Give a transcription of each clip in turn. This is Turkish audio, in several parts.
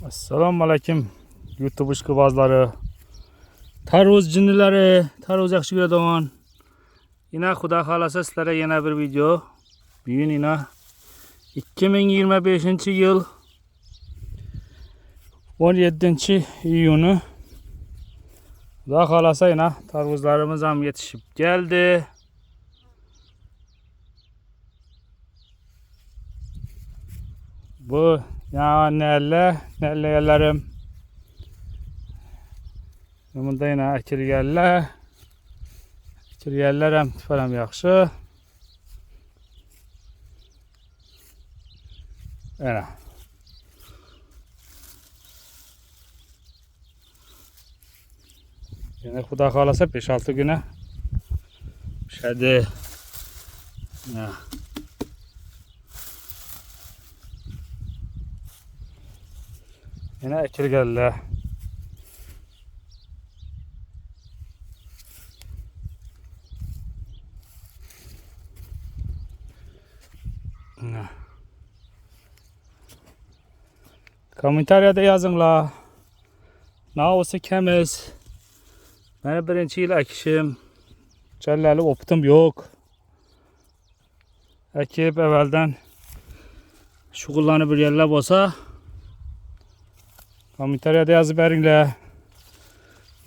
Assalomu alaykum YouTube ishqibozlari, tarvuz jinnilari, tarvuz yaxshi ko'radigan. Yana Xudo xolasa sizlarga yana bir video. Bugun yana 2025-yil 17-iyuni. Xudo xolasa yana tarvuzlarimiz ham yetishib keldi. Bu ya nellelerim. Bunda yine ekilgenler hem falan yaxşı. Ana. Yine Xudo xolasa 5-6 güne pişadi. Ya. Yine ekilgenler. Komentariyada yazınlar. Ne olsa kemiz. Beni birinci yıl ekişim. Cellali optum yok. Ekip evvelden şugullanı bir yerler olsa komentariyada yazıp berinler.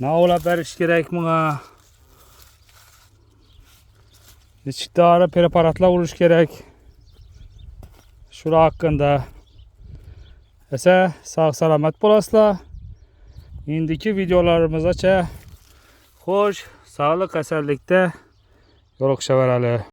Ne ola beriş gerek buna. Neçik daha preparatla vuruş gerek. Şura hakkında. Ese sağ salamet bulasla. İndiki videolarımıza hoş, sağlık eserlikte yolukşa verali.